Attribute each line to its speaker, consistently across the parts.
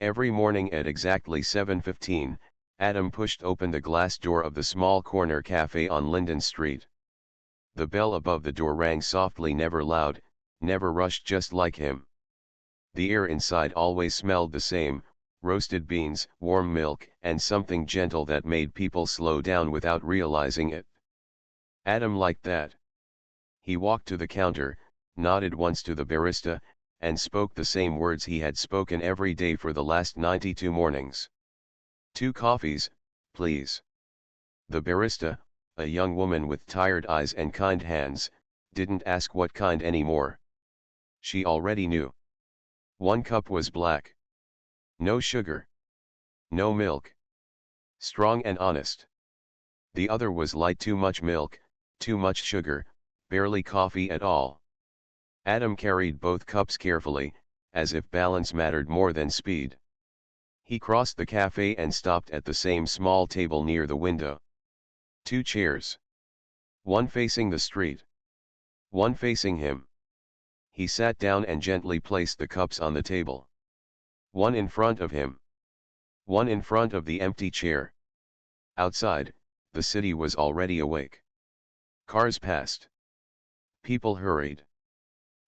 Speaker 1: Every morning at exactly 7:15, Adam pushed open the glass door of the small corner cafe on Linden Street. The bell above the door rang softly, never loud, never rushed, just like him. The air inside always smelled the same: roasted beans, warm milk, and something gentle that made people slow down without realizing it. Adam liked that. He walked to the counter, nodded once to the barista, and spoke the same words he had spoken every day for the last 92 mornings. 2 coffees, please. The barista, a young woman with tired eyes and kind hands, didn't ask what kind anymore. She already knew. 1 cup was black. No sugar. No milk. Strong and honest. The other was light, too much milk, too much sugar, barely coffee at all. Adam carried both cups carefully, as if balance mattered more than speed. He crossed the cafe and stopped at the same small table near the window. 2 chairs. One facing the street. One facing him. He sat down and gently placed the cups on the table. One in front of him. One in front of the empty chair. Outside, the city was already awake. Cars passed. People hurried.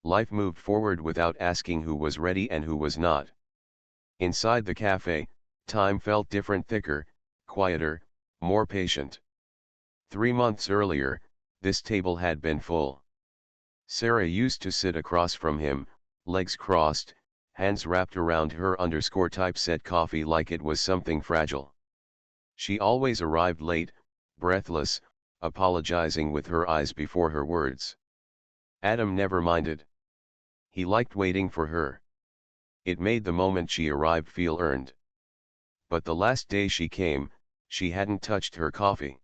Speaker 1: Life moved forward without asking who was ready and who was not. Inside the cafe, time felt different, thicker, quieter, more patient. 3 months earlier, this table had been full. Sarah used to sit across from him, legs crossed, hands wrapped around her _typeset coffee like it was something fragile. She always arrived late, breathless, apologizing with her eyes before her words. Adam never minded. He liked waiting for her. It made the moment she arrived feel earned. But the last day she came, she hadn't touched her coffee.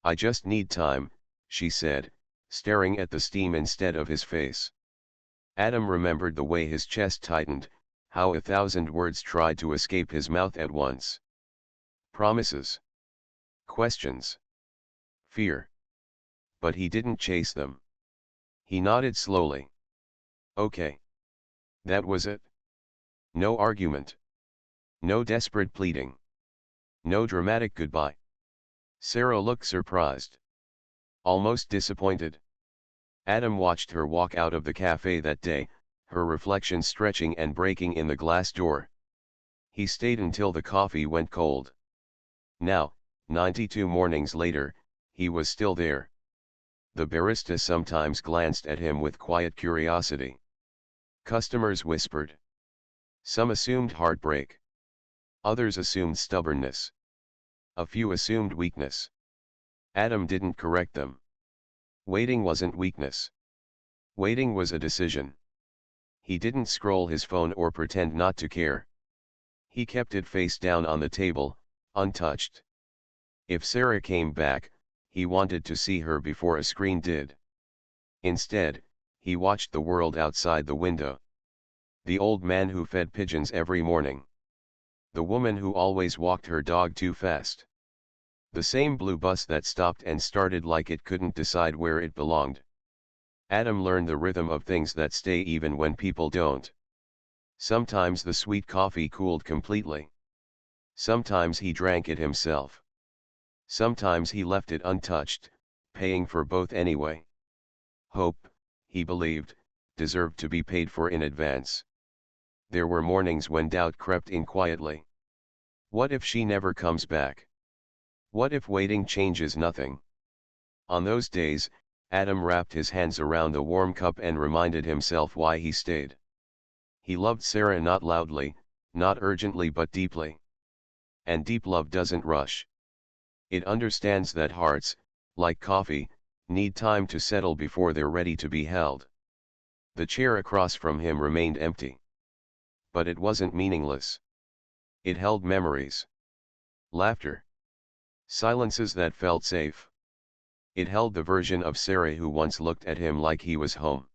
Speaker 1: "I just need time," she said, staring at the steam instead of his face. Adam remembered the way his chest tightened, how 1,000 words tried to escape his mouth at once. Promises. Questions. Fear. But he didn't chase them. He nodded slowly. Okay. That was it. No argument. No desperate pleading. No dramatic goodbye. Sarah looked surprised. Almost disappointed. Adam watched her walk out of the cafe that day, her reflection stretching and breaking in the glass door. He stayed until the coffee went cold. Now, 92 mornings later, he was still there. The barista sometimes glanced at him with quiet curiosity. Customers whispered. Some assumed heartbreak. Others assumed stubbornness. A few assumed weakness. Adam didn't correct them. Waiting wasn't weakness. Waiting was a decision. He didn't scroll his phone or pretend not to care. He kept it face down on the table, untouched. If Sarah came back, he wanted to see her before a screen did. Instead, he watched the world outside the window. The old man who fed pigeons every morning. The woman who always walked her dog too fast. The same blue bus that stopped and started like it couldn't decide where it belonged. Adam learned the rhythm of things that stay even when people don't. Sometimes the sweet coffee cooled completely. Sometimes he drank it himself. Sometimes he left it untouched, paying for both anyway. Hope, he believed, deserved to be paid for in advance. There were mornings when doubt crept in quietly. What if she never comes back? What if waiting changes nothing? On those days, Adam wrapped his hands around the warm cup and reminded himself why he stayed. He loved Sarah not loudly, not urgently but deeply. And deep love doesn't rush. It understands that hearts, like coffee, need time to settle before they're ready to be held. The chair across from him remained empty. But it wasn't meaningless. It held memories. Laughter. Silences that felt safe. It held the version of Sarah who once looked at him like he was home.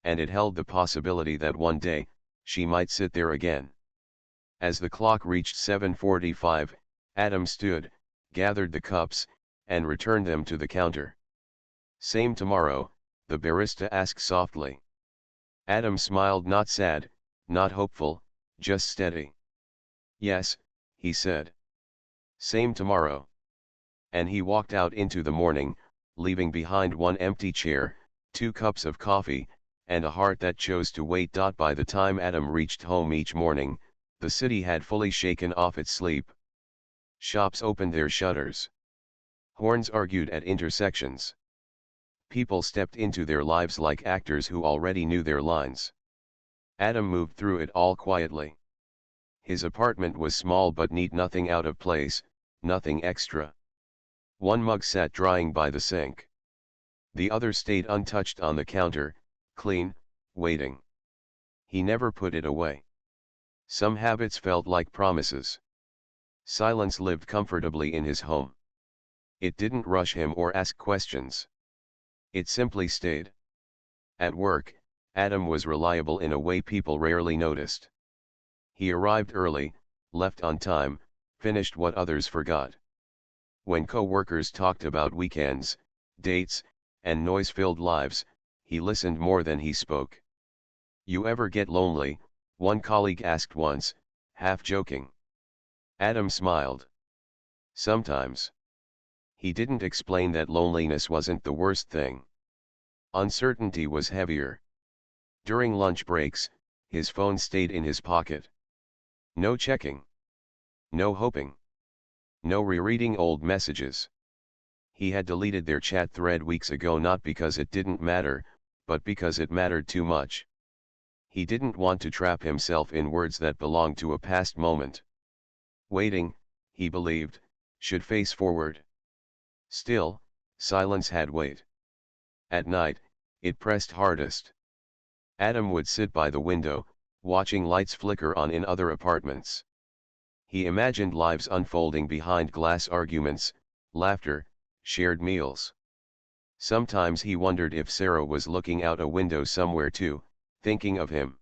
Speaker 1: And it held the possibility that one day, she might sit there again. As the clock reached 7:45, Adam stood, gathered the cups, and returned them to the counter. "Same tomorrow?" the barista asked softly. Adam smiled, not sad, not hopeful, just steady. Yes, he said. Same tomorrow. And he walked out into the morning, leaving behind one empty chair, 2 cups of coffee, and a heart that chose to wait. By the time Adam reached home each morning, the city had fully shaken off its sleep. Shops opened their shutters. Horns argued at intersections. People stepped into their lives like actors who already knew their lines. Adam moved through it all quietly. His apartment was small but neat, nothing out of place, nothing extra. One mug sat drying by the sink. The other stayed untouched on the counter, clean, waiting. He never put it away. Some habits felt like promises. Silence lived comfortably in his home. It didn't rush him or ask questions. It simply stayed. At work, Adam was reliable in a way people rarely noticed. He arrived early, left on time, finished what others forgot. When co-workers talked about weekends, dates, and noise-filled lives, he listened more than he spoke. "You ever get lonely?" one colleague asked once, half joking. Adam smiled. "Sometimes." He didn't explain that loneliness wasn't the worst thing. Uncertainty was heavier. During lunch breaks, his phone stayed in his pocket. No checking. No hoping. No rereading old messages. He had deleted their chat thread weeks ago, not because it didn't matter, but because it mattered too much. He didn't want to trap himself in words that belonged to a past moment. Waiting, he believed, should face forward. Still, silence had weight. At night, it pressed hardest. Adam would sit by the window, watching lights flicker on in other apartments. He imagined lives unfolding behind glass, arguments, laughter, shared meals. Sometimes he wondered if Sarah was looking out a window somewhere too, thinking of him.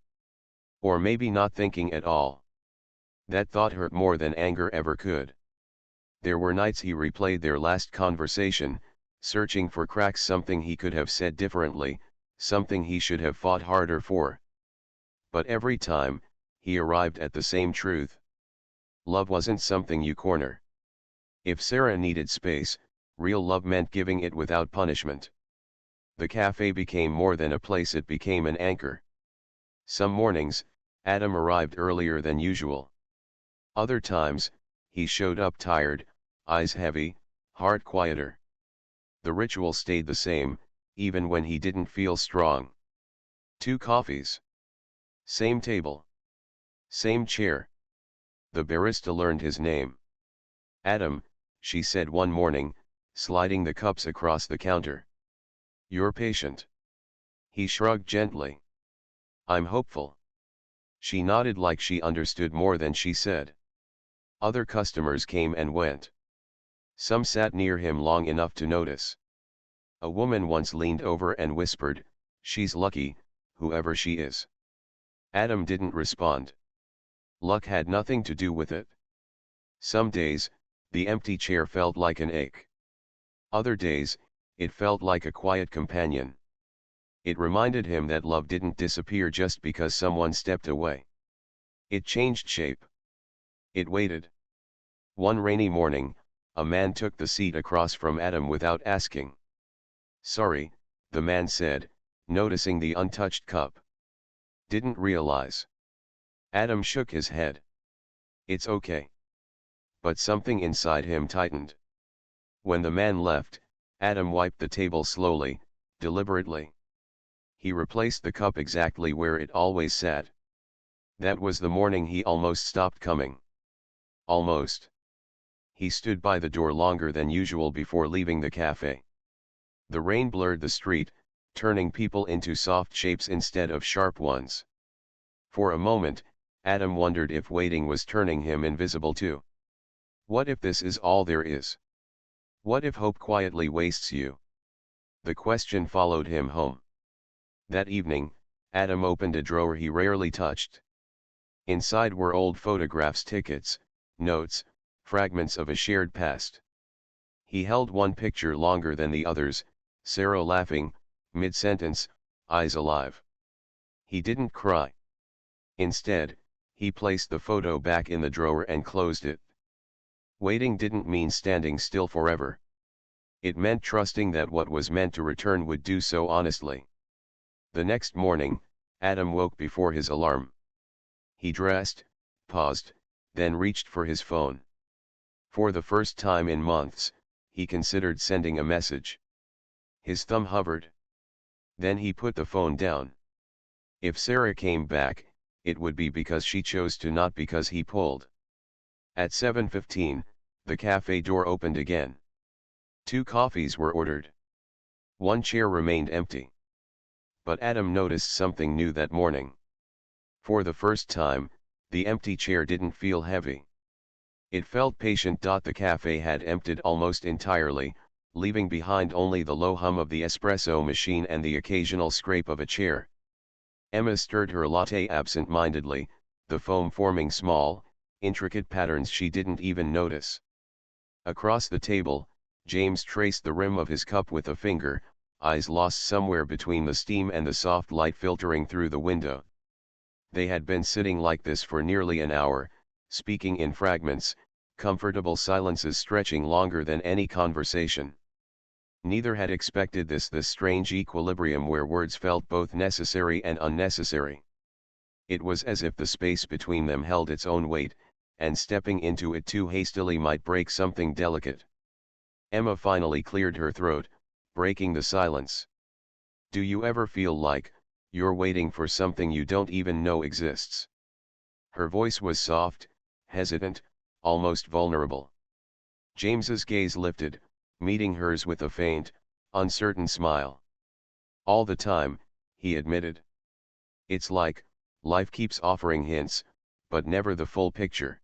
Speaker 1: Or maybe not thinking at all. That thought hurt more than anger ever could. There were nights he replayed their last conversation, searching for cracks, something he could have said differently, something he should have fought harder for. But every time, he arrived at the same truth. Love wasn't something you corner. If Sarah needed space, real love meant giving it without punishment. The cafe became more than a place, it became an anchor. Some mornings, Adam arrived earlier than usual. Other times, he showed up tired, eyes heavy, heart quieter. The ritual stayed the same, even when he didn't feel strong. 2 coffees. Same table. Same chair. The barista learned his name. "Adam," she said one morning, sliding the cups across the counter. "You're patient." He shrugged gently. "I'm hopeful." She nodded like she understood more than she said. Other customers came and went. Some sat near him long enough to notice. A woman once leaned over and whispered, "She's lucky, whoever she is." Adam didn't respond. Luck had nothing to do with it. Some days, the empty chair felt like an ache. Other days, it felt like a quiet companion. It reminded him that love didn't disappear just because someone stepped away. It changed shape. It waited. One rainy morning, a man took the seat across from Adam without asking. "Sorry," the man said, noticing the untouched cup. "Didn't realize." Adam shook his head. "It's okay." But something inside him tightened. When the man left, Adam wiped the table slowly, deliberately. He replaced the cup exactly where it always sat. That was the morning he almost stopped coming. Almost. He stood by the door longer than usual before leaving the cafe. The rain blurred the street, turning people into soft shapes instead of sharp ones. For a moment, Adam wondered if waiting was turning him invisible too. What if this is all there is? What if hope quietly wastes you? The question followed him home. That evening, Adam opened a drawer he rarely touched. Inside were old photographs, tickets, notes, fragments of a shared past. He held one picture longer than the others, Sarah laughing, mid-sentence, eyes alive. He didn't cry. Instead, He placed the photo back in the drawer and closed it. Waiting didn't mean standing still forever. It meant trusting that what was meant to return would do so honestly. The next morning, Adam woke before his alarm. He dressed, paused, then reached for his phone. For the first time in months, he considered sending a message. His thumb hovered. Then he put the phone down. If Sarah came back, it would be because she chose to, not because he pulled. At 7:15, the cafe door opened again. 2 coffees were ordered. 1 chair remained empty. But Adam noticed something new that morning. For the first time, the empty chair didn't feel heavy. It felt patient. The cafe had emptied almost entirely, leaving behind only the low hum of the espresso machine and the occasional scrape of a chair. Emma stirred her latte absent-mindedly, the foam forming small, intricate patterns she didn't even notice. Across the table, James traced the rim of his cup with a finger, eyes lost somewhere between the steam and the soft light filtering through the window. They had been sitting like this for nearly an hour, speaking in fragments, comfortable silences stretching longer than any conversation. Neither had expected this strange equilibrium where words felt both necessary and unnecessary. It was as if the space between them held its own weight, and stepping into it too hastily might break something delicate. Emma finally cleared her throat, breaking the silence. "Do you ever feel like you're waiting for something you don't even know exists?" Her voice was soft, hesitant, almost vulnerable. James's gaze lifted, meeting hers with a faint, uncertain smile. "All the time," he admitted. "It's like life keeps offering hints, but never the full picture.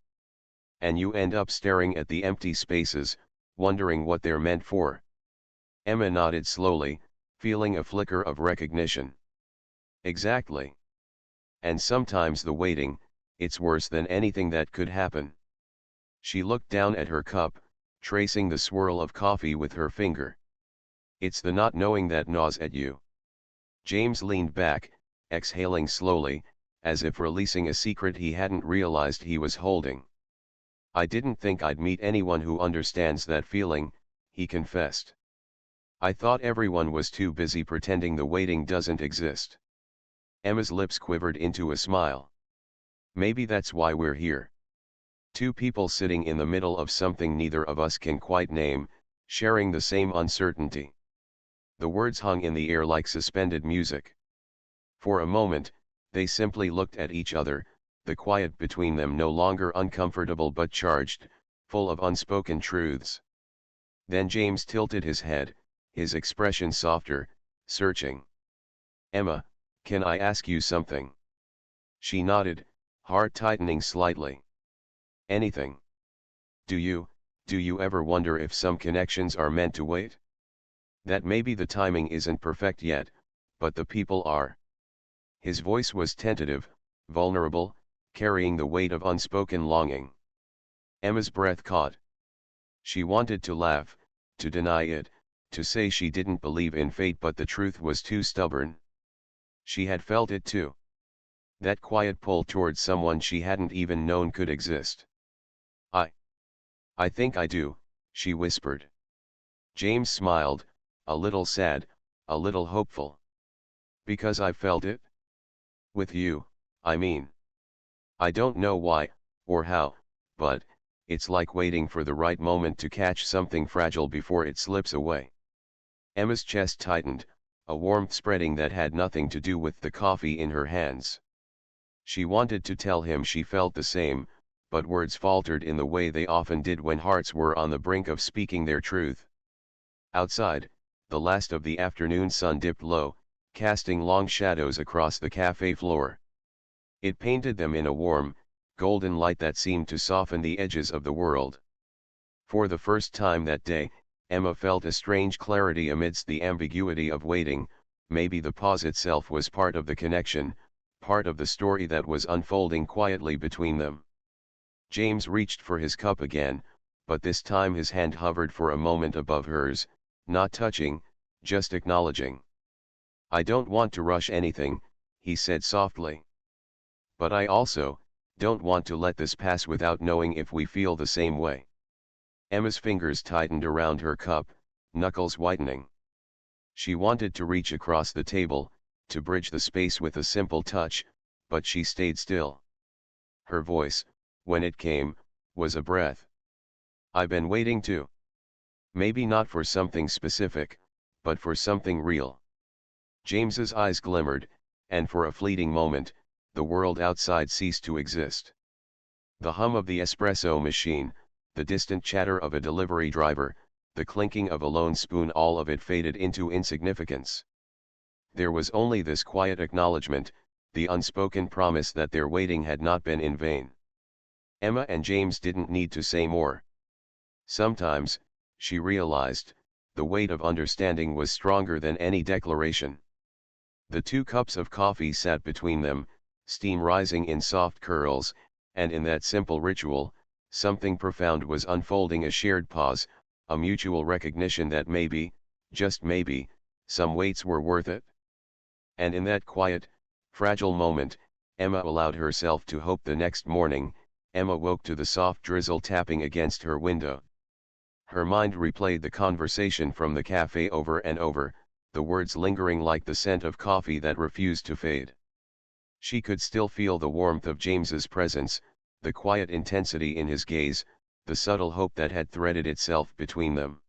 Speaker 1: And you end up staring at the empty spaces, wondering what they're meant for." Emma nodded slowly, feeling a flicker of recognition. "Exactly. And sometimes the waiting, it's worse than anything that could happen." She looked down at her cup, tracing the swirl of coffee with her finger. "It's the not knowing that gnaws at you." James leaned back, exhaling slowly, as if releasing a secret he hadn't realized he was holding. "I didn't think I'd meet anyone who understands that feeling," he confessed. "I thought everyone was too busy pretending the waiting doesn't exist." Emma's lips quivered into a smile. "Maybe that's why we're here. 2 people sitting in the middle of something neither of us can quite name, sharing the same uncertainty." The words hung in the air like suspended music. For a moment, they simply looked at each other, the quiet between them no longer uncomfortable but charged, full of unspoken truths. Then James tilted his head, his expression softer, searching. "Emma, can I ask you something?" She nodded, heart tightening slightly. "Anything. Do you ever wonder if some connections are meant to wait? That maybe the timing isn't perfect yet, but the people are." His voice was tentative, vulnerable, carrying the weight of unspoken longing. Emma's breath caught. She wanted to laugh, to deny it, to say she didn't believe in fate, but the truth was too stubborn. She had felt it too. That quiet pull towards someone she hadn't even known could exist. I think I do," she whispered. James smiled, a little sad, a little hopeful. "Because I felt it? With you, I mean. I don't know why, or how, but it's like waiting for the right moment to catch something fragile before it slips away." Emma's chest tightened, a warmth spreading that had nothing to do with the coffee in her hands. She wanted to tell him she felt the same, but words faltered in the way they often did when hearts were on the brink of speaking their truth. Outside, the last of the afternoon sun dipped low, casting long shadows across the cafe floor. It painted them in a warm, golden light that seemed to soften the edges of the world. For the first time that day, Emma felt a strange clarity amidst the ambiguity of waiting. Maybe the pause itself was part of the connection, part of the story that was unfolding quietly between them. James reached for his cup again, but this time his hand hovered for a moment above hers, not touching, just acknowledging. "I don't want to rush anything," he said softly. "But I also Don't want to let this pass without knowing if we feel the same way. Emma's fingers tightened around her cup, knuckles whitening. She wanted to reach across the table, to bridge the space with a simple touch, but she stayed still. Her voice, when it came, was a breath. I've been waiting too. Maybe not for something specific, but for something real. James's eyes glimmered, and for a fleeting moment, the world outside ceased to exist. The hum of the espresso machine, the distant chatter of a delivery driver, the clinking of a lone spoon, all of it faded into insignificance. There was only this quiet acknowledgement, the unspoken promise that their waiting had not been in vain. Emma and James didn't need to say more. Sometimes, she realized, the weight of understanding was stronger than any declaration. The 2 cups of coffee sat between them, steam rising in soft curls, and in that simple ritual, something profound was unfolding, a shared pause, a mutual recognition that maybe, just maybe, some waits were worth it. And in that quiet, fragile moment, Emma allowed herself to hope. The next morning, Emma woke to the soft drizzle tapping against her window. Her mind replayed the conversation from the cafe over and over, the words lingering like the scent of coffee that refused to fade. She could still feel the warmth of James's presence, the quiet intensity in his gaze, the subtle hope that had threaded itself between them.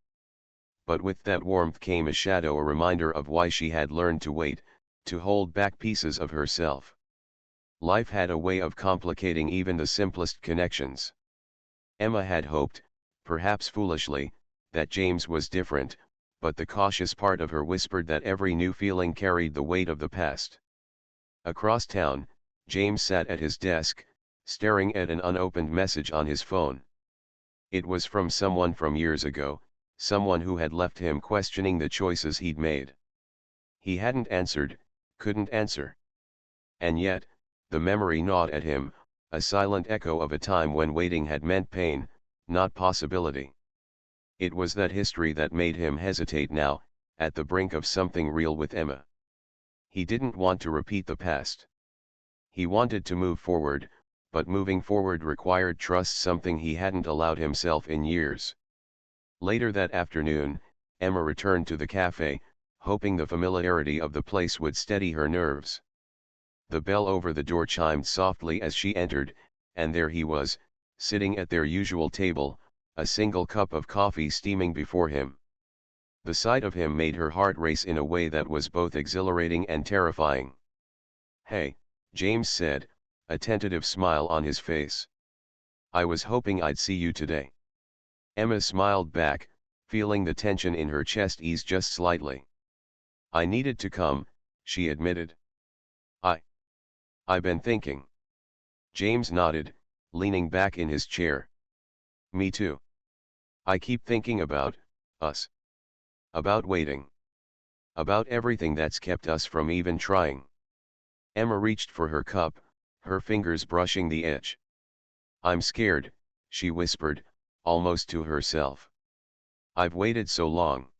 Speaker 1: But with that warmth came a shadow, a reminder of why she had learned to wait, to hold back pieces of herself. Life had a way of complicating even the simplest connections. Emma had hoped, perhaps foolishly, that James was different, but the cautious part of her whispered that every new feeling carried the weight of the past. Across town, James sat at his desk, staring at an unopened message on his phone. It was from someone from years ago, someone who had left him questioning the choices he'd made. He hadn't answered, couldn't answer. And yet, the memory gnawed at him, a silent echo of a time when waiting had meant pain, not possibility. It was that history that made him hesitate now, at the brink of something real with Emma. He didn't want to repeat the past. He wanted to move forward, but moving forward required trust, something he hadn't allowed himself in years. Later that afternoon, Emma returned to the cafe, hoping the familiarity of the place would steady her nerves. The bell over the door chimed softly as she entered, and there he was, sitting at their usual table, a single cup of coffee steaming before him. The sight of him made her heart race in a way that was both exhilarating and terrifying. "Hey," James said, a tentative smile on his face. "I was hoping I'd see you today." Emma smiled back, feeling the tension in her chest ease just slightly. "I needed to come," she admitted. I've been thinking." James nodded, leaning back in his chair. "Me too. I keep thinking about us. About waiting. About everything that's kept us from even trying." Emma reached for her cup, her fingers brushing the edge. "I'm scared," she whispered, almost to herself. "I've waited so long.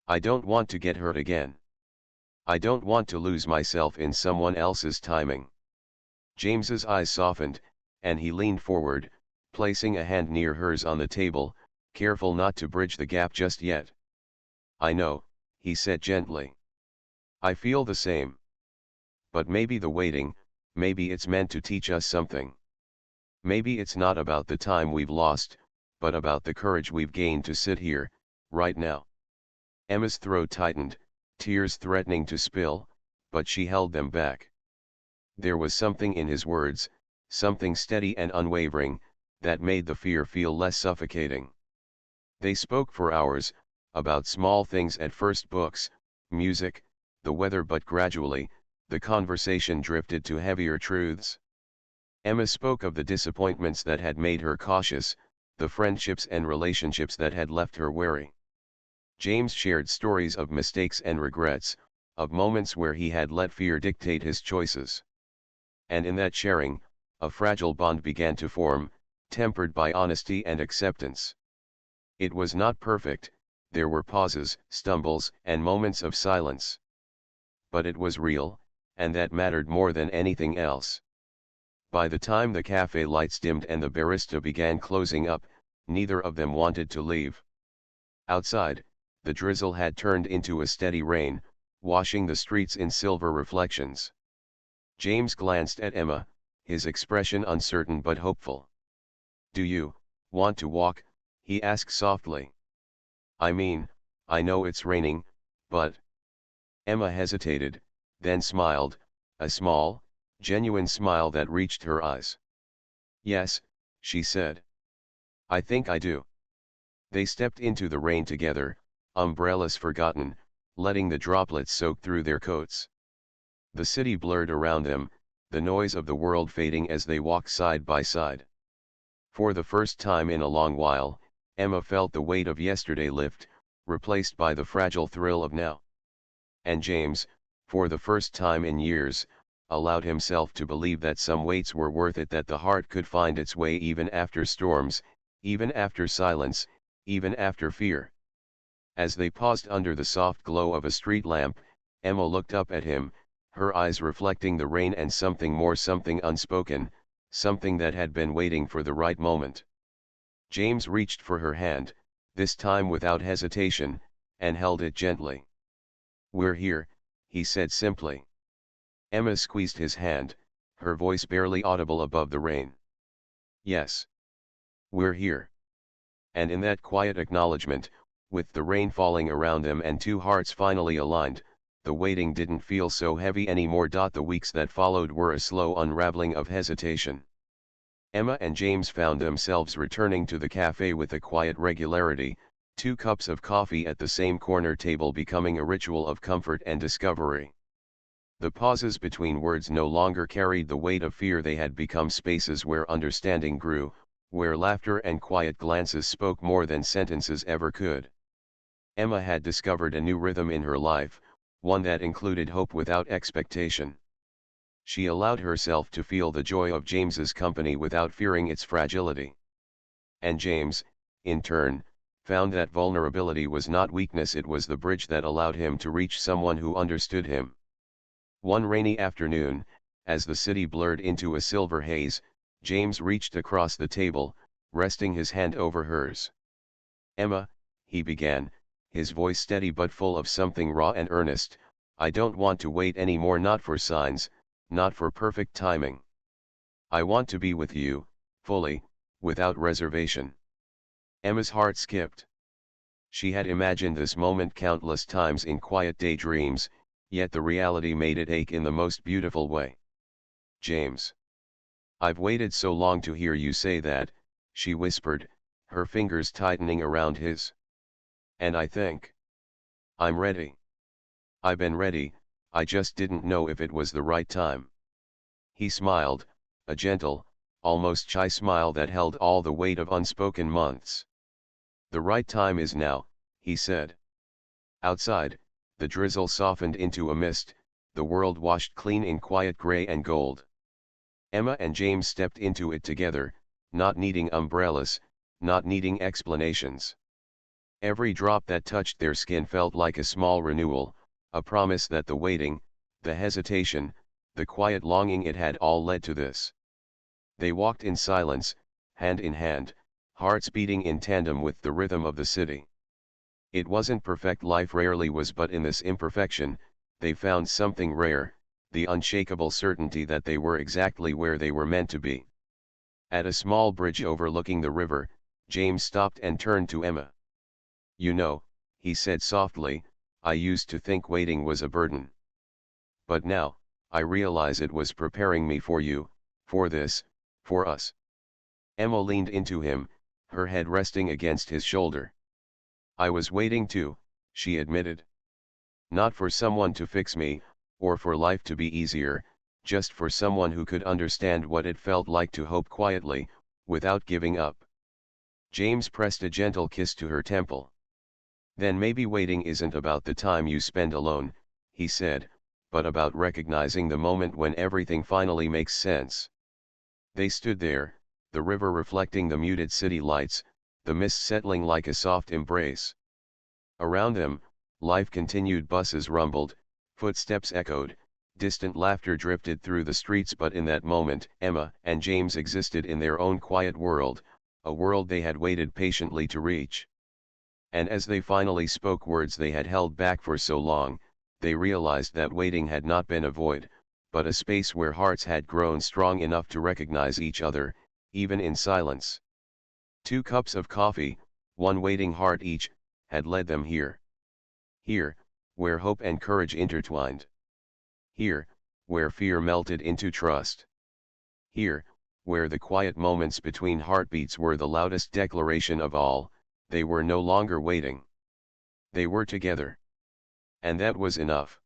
Speaker 1: I don't want to get hurt again. I don't want to lose myself in someone else's timing." James's eyes softened, and he leaned forward, placing a hand near hers on the table, careful not to bridge the gap just yet. "I know," he said gently. "I feel the same. But maybe the waiting, maybe it's meant to teach us something. Maybe it's not about the time we've lost, but about the courage we've gained to sit here, right now." Emma's throat tightened, tears threatening to spill, but she held them back. There was something in his words, something steady and unwavering, that made the fear feel less suffocating. They spoke for hours, about small things at first, books, music, the weather, but gradually, the conversation drifted to heavier truths. Emma spoke of the disappointments that had made her cautious, the friendships and relationships that had left her wary. James shared stories of mistakes and regrets, of moments where he had let fear dictate his choices. And in that sharing, a fragile bond began to form, tempered by honesty and acceptance. It was not perfect, there were pauses, stumbles, and moments of silence. But it was real, and that mattered more than anything else. By the time the cafe lights dimmed and the barista began closing up, neither of them wanted to leave. Outside, the drizzle had turned into a steady rain, washing the streets in silver reflections. James glanced at Emma, his expression uncertain but hopeful. "Do you want to walk?" he asked softly. "I mean, I know it's raining, but..." Emma hesitated, then smiled, a small, genuine smile that reached her eyes. "Yes," she said. "I think I do." They stepped into the rain together, umbrellas forgotten, letting the droplets soak through their coats. The city blurred around them, the noise of the world fading as they walked side by side. For the first time in a long while, Emma felt the weight of yesterday lift, replaced by the fragile thrill of now. And James, for the first time in years, allowed himself to believe that some weights were worth it, that the heart could find its way even after storms, even after silence, even after fear. As they paused under the soft glow of a street lamp, Emma looked up at him, her eyes reflecting the rain and something more, something unspoken, something that had been waiting for the right moment. James reached for her hand, this time without hesitation, and held it gently. "We're here," he said simply. Emma squeezed his hand, her voice barely audible above the rain. "Yes. We're here." And in that quiet acknowledgement, with the rain falling around them and two hearts finally aligned, the waiting didn't feel so heavy anymore. The weeks that followed were a slow unraveling of hesitation. Emma and James found themselves returning to the cafe with a quiet regularity, 2 cups of coffee at the same corner table becoming a ritual of comfort and discovery. The pauses between words no longer carried the weight of fear, they had become spaces where understanding grew, where laughter and quiet glances spoke more than sentences ever could. Emma had discovered a new rhythm in her life, one that included hope without expectation. She allowed herself to feel the joy of James's company without fearing its fragility. And James, in turn, found that vulnerability was not weakness, it was the bridge that allowed him to reach someone who understood him. One rainy afternoon, as the city blurred into a silver haze, James reached across the table, resting his hand over hers. "Emma," he began, his voice steady but full of something raw and earnest, "I don't want to wait anymore, not for signs, not for perfect timing. I want to be with you, fully, without reservation." Emma's heart skipped. She had imagined this moment countless times in quiet daydreams, yet the reality made it ache in the most beautiful way. "James. I've waited so long to hear you say that," she whispered, her fingers tightening around his. "And I think I'm ready. I've been ready, I just didn't know if it was the right time." He smiled, a gentle, almost shy smile that held all the weight of unspoken months. "The right time is now," he said. Outside, the drizzle softened into a mist, the world washed clean in quiet gray and gold. Emma and James stepped into it together, not needing umbrellas, not needing explanations. Every drop that touched their skin felt like a small renewal, a promise that the waiting, the hesitation, the quiet longing, it had all led to this. They walked in silence, hand in hand, hearts beating in tandem with the rhythm of the city. It wasn't perfect, life rarely was, but in this imperfection, they found something rare, the unshakable certainty that they were exactly where they were meant to be. At a small bridge overlooking the river, James stopped and turned to Emma. "You know," he said softly, "I used to think waiting was a burden. But now, I realize it was preparing me for you, for this, for us." Emma leaned into him, her head resting against his shoulder. "I was waiting too," she admitted. "Not for someone to fix me, or for life to be easier, just for someone who could understand what it felt like to hope quietly, without giving up." James pressed a gentle kiss to her temple. "Then maybe waiting isn't about the time you spend alone," he said, "but about recognizing the moment when everything finally makes sense." They stood there, the river reflecting the muted city lights, the mist settling like a soft embrace. Around them, life continued, buses rumbled, footsteps echoed, Distant laughter drifted through the streets, but in that moment Emma and James existed in their own quiet world, a world they had waited patiently to reach. And as they finally spoke words they had held back for so long, they realized that waiting had not been a void, but a space where hearts had grown strong enough to recognize each other, even in silence. 2 cups of coffee, one waiting heart each, had led them here. Here, where hope and courage intertwined. Here, where fear melted into trust. Here, where the quiet moments between heartbeats were the loudest declaration of all, they were no longer waiting. They were together. And that was enough.